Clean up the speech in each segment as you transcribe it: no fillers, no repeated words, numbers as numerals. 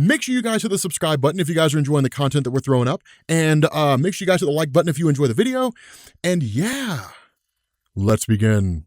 Make sure you guys hit the subscribe button if you guys are enjoying the content that we're throwing up. And make sure you guys hit the like button if you enjoy the video. And yeah, let's begin.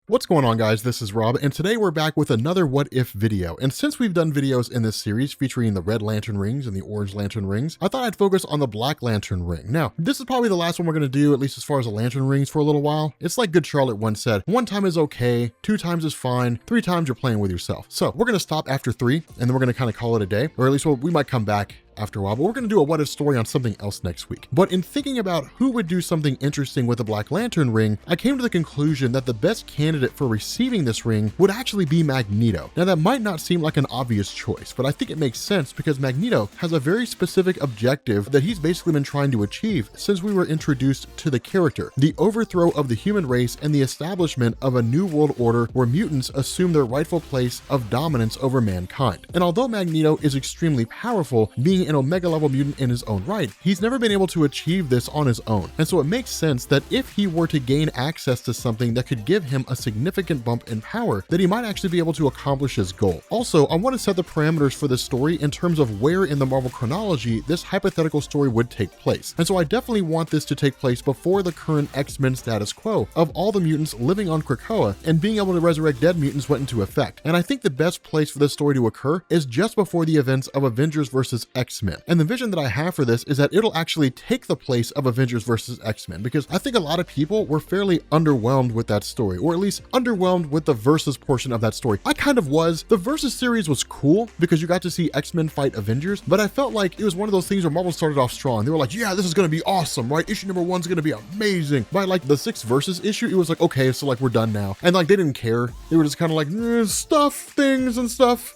What's going on, guys? This is Rob, and today we're back with another What If video. And since we've done videos in this series featuring the red lantern rings and the orange lantern rings, I thought I'd focus on the black lantern ring. Now, this is probably the last one we're going to do, at least as far as the lantern rings, for a little while. It's like Good Charlotte once said, 1 time is okay, 2 times is fine, 3 times you're playing with yourself. So we're going to stop after 3, and then we're going to kind of call it a day, or at least we might come back after a while, but we're going to do a what if story on something else next week. But in thinking about who would do something interesting with the Black Lantern ring, I came to the conclusion that the best candidate for receiving this ring would actually be Magneto. Now, that might not seem like an obvious choice, but I think it makes sense because Magneto has a very specific objective that he's basically been trying to achieve since we were introduced to the character: the overthrow of the human race and the establishment of a new world order where mutants assume their rightful place of dominance over mankind. And although Magneto is extremely powerful, being an Omega level mutant in his own right, he's never been able to achieve this on his own. And so it makes sense that if he were to gain access to something that could give him a significant bump in power, that he might actually be able to accomplish his goal. Also, I want to set the parameters for this story in terms of where in the Marvel chronology this hypothetical story would take place. And so I definitely want this to take place before the current X-Men status quo of all the mutants living on Krakoa and being able to resurrect dead mutants went into effect. And I think the best place for this story to occur is just before the events of Avengers vs. X-Men. And the vision that I have for this is that it'll actually take the place of Avengers vs. X-Men, because I think a lot of people were fairly underwhelmed with that story, or at least underwhelmed with the Versus portion of that story. I kind of was. The Versus series was cool because you got to see X-Men fight Avengers, but I felt like it was one of those things where Marvel started off strong. They were like, yeah, this is going to be awesome, right? Issue number 1's going to be amazing. By like the 6th Versus issue, it was like, okay, so like we're done now. And like they didn't care. They were just kind of like, stuff things and stuff.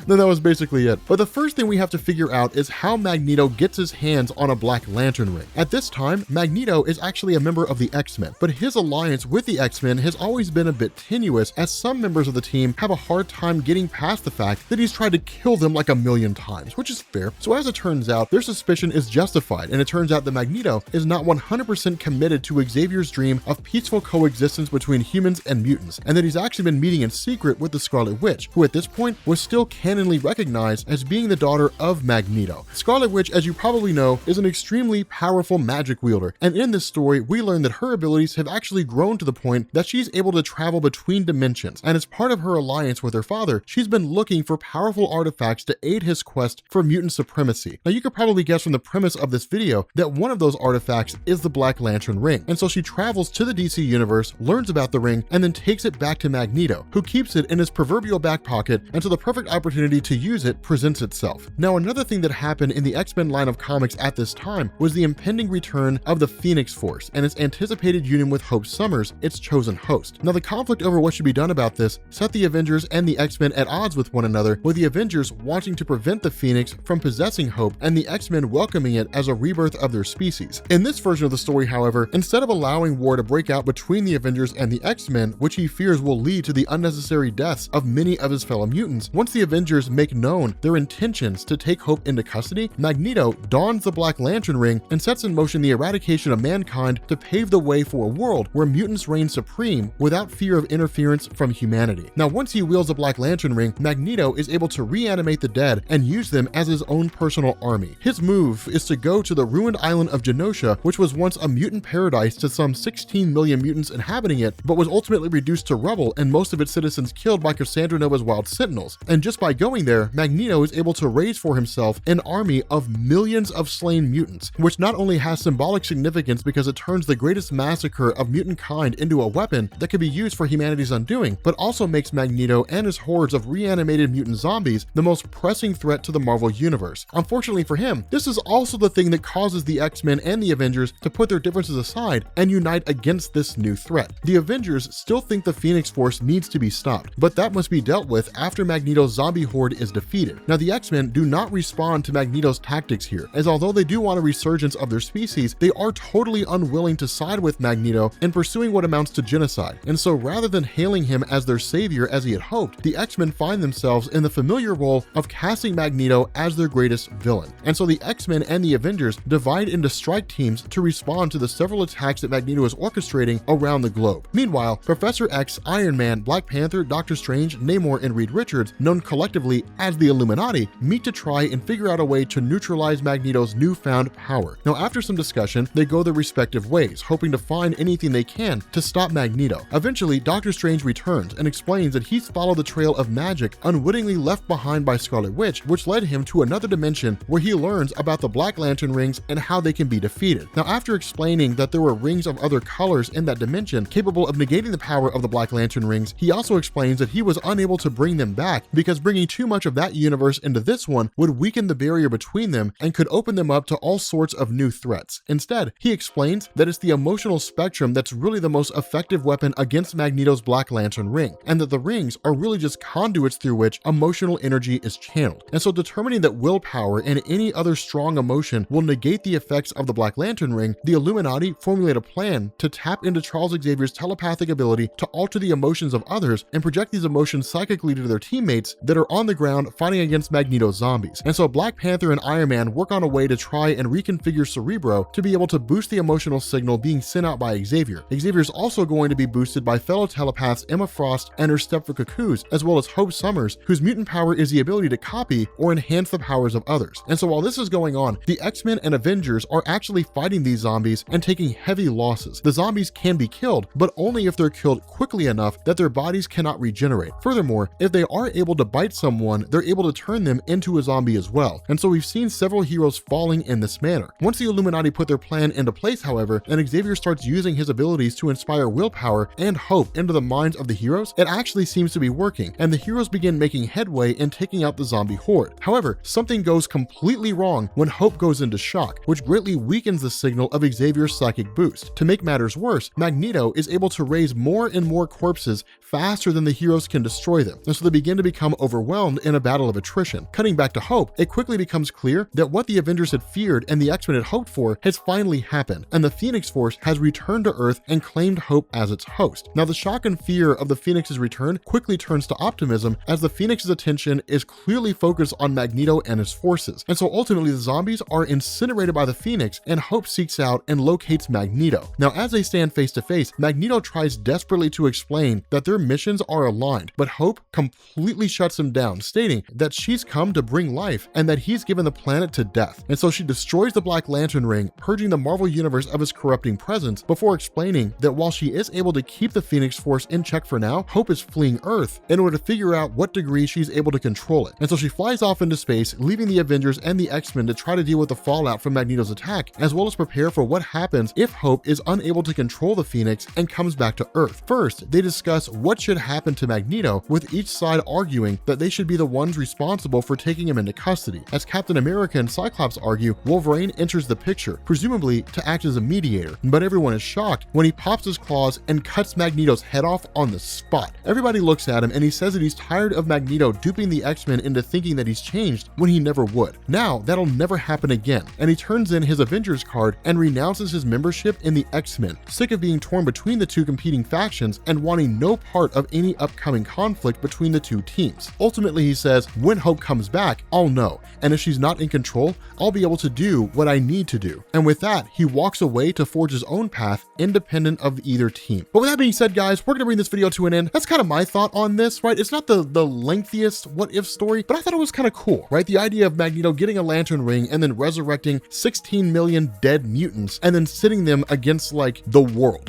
Then that was basically it. But the first thing we have to figure out is how Magneto gets his hands on a Black Lantern ring. At this time, Magneto is actually a member of the X-Men, but his alliance with the X-Men has always been a bit tenuous, as some members of the team have a hard time getting past the fact that he's tried to kill them like 1,000,000 times, which is fair. So as it turns out, their suspicion is justified, and it turns out that Magneto is not 100% committed to Xavier's dream of peaceful coexistence between humans and mutants, and that he's actually been meeting in secret with the Scarlet Witch, who at this point was still canonally recognized as being the daughter of Magneto. Scarlet Witch, as you probably know, is an extremely powerful magic wielder, and in this story, we learn that her abilities have actually grown to the point that she's able to travel between dimensions, and as part of her alliance with her father, she's been looking for powerful artifacts to aid his quest for mutant supremacy. Now, you could probably guess from the premise of this video that one of those artifacts is the Black Lantern ring, and so she travels to the DC universe, learns about the ring, and then takes it back to Magneto, who keeps it in his proverbial back pocket until the perfect opportunity to use it presents itself. Now, another thing that happened in the X-Men line of comics at this time was the impending return of the Phoenix Force and its anticipated union with Hope Summers, its chosen host. Now, the conflict over what should be done about this set the Avengers and the X-Men at odds with one another, with the Avengers wanting to prevent the Phoenix from possessing Hope and the X-Men welcoming it as a rebirth of their species. In this version of the story, however, instead of allowing war to break out between the Avengers and the X-Men, which he fears will lead to the unnecessary deaths of many of his fellow mutants, once the Avengers make known their intentions to take Hope into custody, Magneto dons the Black Lantern ring and sets in motion the eradication of mankind to pave the way for a world where mutants reign supreme without fear of interference from humanity. Now, once he wields the Black Lantern ring, Magneto is able to reanimate the dead and use them as his own personal army. His move is to go to the ruined island of Genosha, which was once a mutant paradise to some 16 million mutants inhabiting it, but was ultimately reduced to rubble and most of its citizens killed by Cassandra Nova's wild sentinels. And just by going there, Magneto is able to raise for himself an army of millions of slain mutants, which not only has symbolic significance because it turns the greatest massacre of mutant kind into a weapon that could be used for humanity's undoing, but also makes Magneto and his hordes of reanimated mutant zombies the most pressing threat to the Marvel Universe. Unfortunately for him, this is also the thing that causes the X-Men and the Avengers to put their differences aside and unite against this new threat. The Avengers still think the Phoenix Force needs to be stopped, but that must be dealt with after Magneto's zombie horde is defeated. Now, the X-Men do not not respond to Magneto's tactics here, as although they do want a resurgence of their species, they are totally unwilling to side with Magneto in pursuing what amounts to genocide. And so rather than hailing him as their savior as he had hoped, the X-Men find themselves in the familiar role of casting Magneto as their greatest villain. And so the X-Men and the Avengers divide into strike teams to respond to the several attacks that Magneto is orchestrating around the globe. Meanwhile, Professor X, Iron Man, Black Panther, Doctor Strange, Namor, and Reed Richards, known collectively as the Illuminati, meet to try and figure out a way to neutralize Magneto's newfound power. Now, after some discussion, they go their respective ways, hoping to find anything they can to stop Magneto. Eventually, Doctor Strange returns and explains that he's followed the trail of magic unwittingly left behind by Scarlet Witch, which led him to another dimension where he learns about the Black Lantern rings and how they can be defeated. Now, after explaining that there were rings of other colors in that dimension capable of negating the power of the Black Lantern rings, he also explains that he was unable to bring them back because bringing too much of that universe into this one would weaken the barrier between them and could open them up to all sorts of new threats. Instead, he explains that it's the emotional spectrum that's really the most effective weapon against Magneto's Black Lantern ring, and that the rings are really just conduits through which emotional energy is channeled. And so determining that willpower and any other strong emotion will negate the effects of the Black Lantern ring, the Illuminati formulate a plan to tap into Charles Xavier's telepathic ability to alter the emotions of others and project these emotions psychically to their teammates that are on the ground fighting against Magneto's zombies. And so Black Panther and Iron Man work on a way to try and reconfigure Cerebro to be able to boost the emotional signal being sent out by Xavier. Xavier's also going to be boosted by fellow telepaths Emma Frost and her stepford Cuckoos, as well as Hope Summers, whose mutant power is the ability to copy or enhance the powers of others. And so while this is going on, the X-Men and Avengers are actually fighting these zombies and taking heavy losses. The zombies can be killed, but only if they're killed quickly enough that their bodies cannot regenerate. Furthermore, if they are able to bite someone, they're able to turn them into a zombie as well. And so we've seen several heroes falling in this manner. Once the Illuminati put their plan into place, however, and Xavier starts using his abilities to inspire willpower and hope into the minds of the heroes, it actually seems to be working, and the heroes begin making headway in taking out the zombie horde. However, something goes completely wrong when Hope goes into shock, which greatly weakens the signal of Xavier's psychic boost. To make matters worse, Magneto is able to raise more and more corpses faster than the heroes can destroy them, and so they begin to become overwhelmed in a battle of attrition. Cutting back to Hope, it quickly becomes clear that what the Avengers had feared and the X-Men had hoped for has finally happened, and the Phoenix Force has returned to Earth and claimed Hope as its host. Now, the shock and fear of the Phoenix's return quickly turns to optimism as the Phoenix's attention is clearly focused on Magneto and his forces, and so ultimately the zombies are incinerated by the Phoenix, and Hope seeks out and locates Magneto. Now, as they stand face to face, Magneto tries desperately to explain that their missions are aligned, but Hope completely shuts him down, stating that she's come to bring life and that he's given the planet to death. And so she destroys the Black Lantern ring, purging the Marvel Universe of its corrupting presence, before explaining that while she is able to keep the Phoenix Force in check for now, Hope is fleeing Earth in order to figure out what degree she's able to control it. And so she flies off into space, leaving the Avengers and the X-Men to try to deal with the fallout from Magneto's attack, as well as prepare for what happens if Hope is unable to control the Phoenix and comes back to Earth. First, they discuss what should happen to Magneto, with each side arguing that they should be the ones responsible for taking him into custody. As Captain America and Cyclops argue, Wolverine enters the picture, presumably to act as a mediator, but everyone is shocked when he pops his claws and cuts Magneto's head off on the spot. Everybody looks at him and he says that he's tired of Magneto duping the X-Men into thinking that he's changed when he never would. Now, that'll never happen again, and he turns in his Avengers card and renounces his membership in the X-Men, sick of being torn between the two competing factions and wanting no part of any upcoming conflict between the two teams. Ultimately, he says, when Hope comes back, I'll know, and if she's not in control, I'll be able to do what I need to do. And with that, he walks away to forge his own path, independent of either team. But with that being said, guys, we're gonna bring this video to an end. That's kind of my thought on this, right? It's not the lengthiest what if story, but I thought it was kind of cool, right? The idea of Magneto getting a lantern ring and then resurrecting 16 million dead mutants and then sitting them against like the world.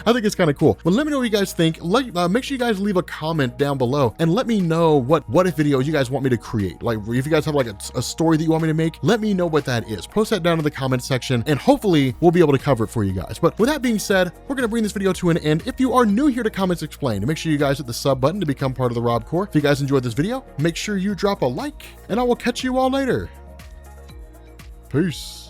I think it's kind of cool. Well, let me know what you guys think. Make sure you guys leave a comment down below and let me know what if videos you guys want me to create. Like if you guys have like a story that you want me to make, let me know what that is. Post that down in the comment section and hopefully we'll be able to cover it for you guys. But with that being said, we're going to bring this video to an end. If you are new here to Comics Explained, make sure you guys hit the sub button to become part of the Rob Corps. If you guys enjoyed this video, make sure you drop a like and I will catch you all later. Peace.